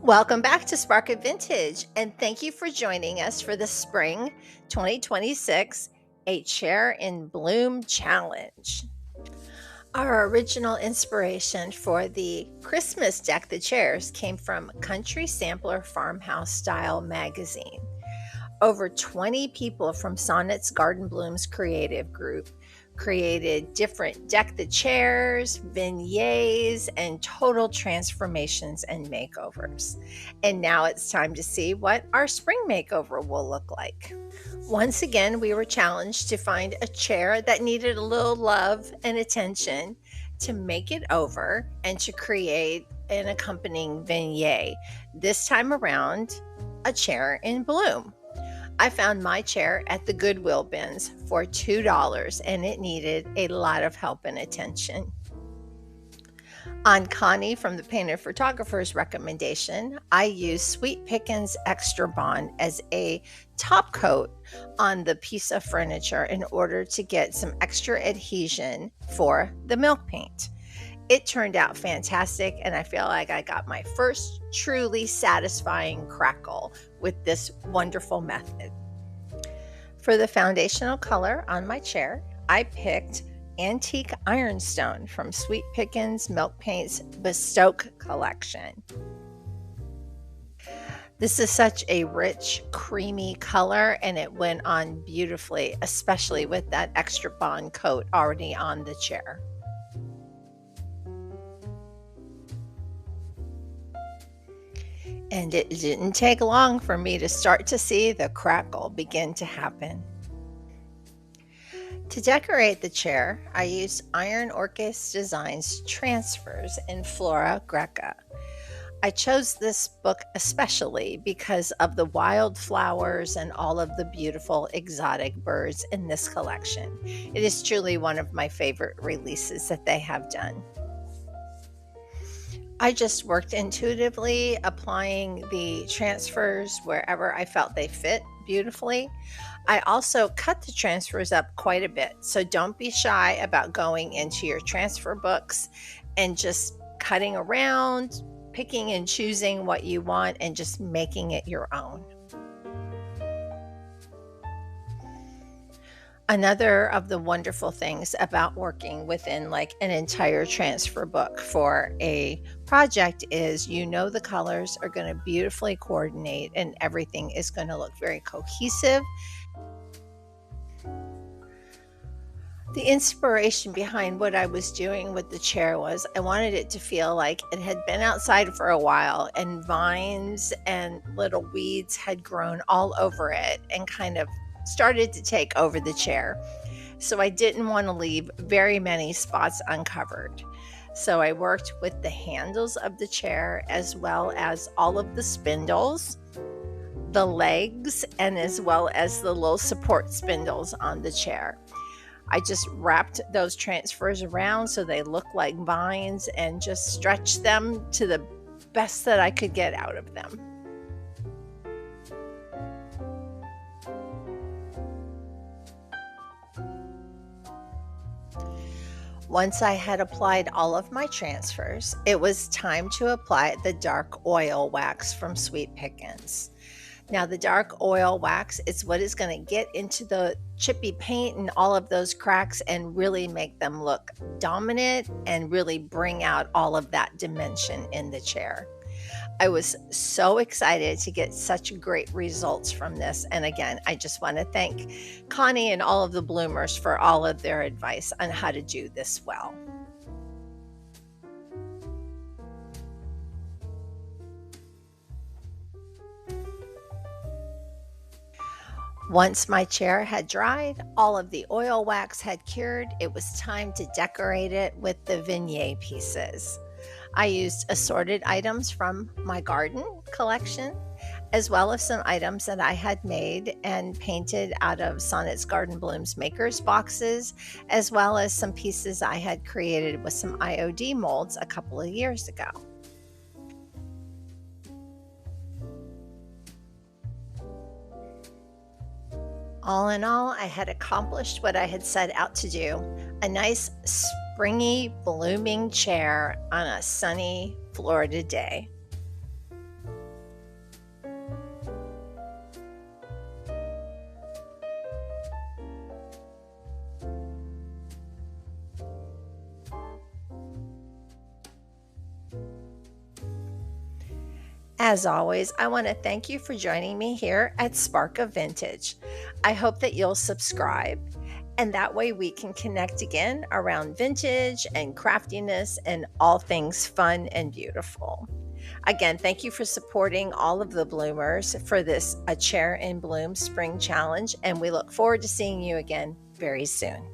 Welcome back to Spark of Vintage, and thank you for joining us for the Spring 2026 A Chair in Bloom Challenge. Our original inspiration for the Christmas Deck the Chairs came from Country Sampler Farmhouse Style magazine. Over 20 people from Sonnet's Garden Blooms creative group created different deck the chairs, vignettes, and total transformations and makeovers. And now it's time to see what our spring makeover will look like. Once again, we were challenged to find a chair that needed a little love and attention, to make it over, and to create an accompanying vignette. This time around, a chair in bloom. I found my chair at the Goodwill bins for $2, and it needed a lot of help and attention. On Connie from the Painter Photographer's recommendation, I used Sweet Pickens Extra Bond as a top coat on the piece of furniture in order to get some extra adhesion for the milk paint. It turned out fantastic, and I feel like I got my first truly satisfying crackle with this wonderful method. For the foundational color on my chair, I picked Antique Ironstone from Sweet Pickens Milk Paint's Bespoke collection. This is such a rich, creamy color, and it went on beautifully, especially with that extra bond coat already on the chair. And it didn't take long for me to start to see the crackle begin to happen. To decorate the chair, I used Iron Orchis Designs transfers in Flora Greca. I chose this book especially because of the wildflowers and all of the beautiful exotic birds in this collection. It is truly one of my favorite releases that they have done. I just worked intuitively, applying the transfers wherever I felt they fit beautifully. I also cut the transfers up quite a bit, so don't be shy about going into your transfer books and just cutting around, picking and choosing what you want, and just making it your own. Another of the wonderful things about working within like an entire transfer book for a project is the colors are going to beautifully coordinate and everything is going to look very cohesive. The inspiration behind what I was doing with the chair was I wanted it to feel like it had been outside for a while and vines and little weeds had grown all over it and kind of started to take over the chair. So I didn't want to leave very many spots uncovered. So I worked with the handles of the chair as well as all of the spindles, the legs, and as well as the little support spindles on the chair. I just wrapped those transfers around so they look like vines and just stretched them to the best that I could get out of them. Once I had applied all of my transfers, it was time to apply the dark oil wax from Sweet Pickens. Now, the dark oil wax is what is going to get into the chippy paint and all of those cracks and really make them look dominant and really bring out all of that dimension in the chair. I was so excited to get such great results from this. And again, I just want to thank Connie and all of the bloomers for all of their advice on how to do this well. Once my chair had dried, all of the oil wax had cured, it was time to decorate it with the vignette pieces. I used assorted items from my garden collection, as well as some items that I had made and painted out of Sonnet's Garden Blooms makers boxes, as well as some pieces I had created with some IOD molds a couple of years ago. All in all, I had accomplished what I had set out to do, a nice springy blooming chair on a sunny Florida day. As always, I want to thank you for joining me here at Spark of Vintage. I hope that you'll subscribe, and that way we can connect again around vintage and craftiness and all things fun and beautiful. Again, thank you for supporting all of the bloomers for this A Chair in Bloom Spring Challenge, and we look forward to seeing you again very soon.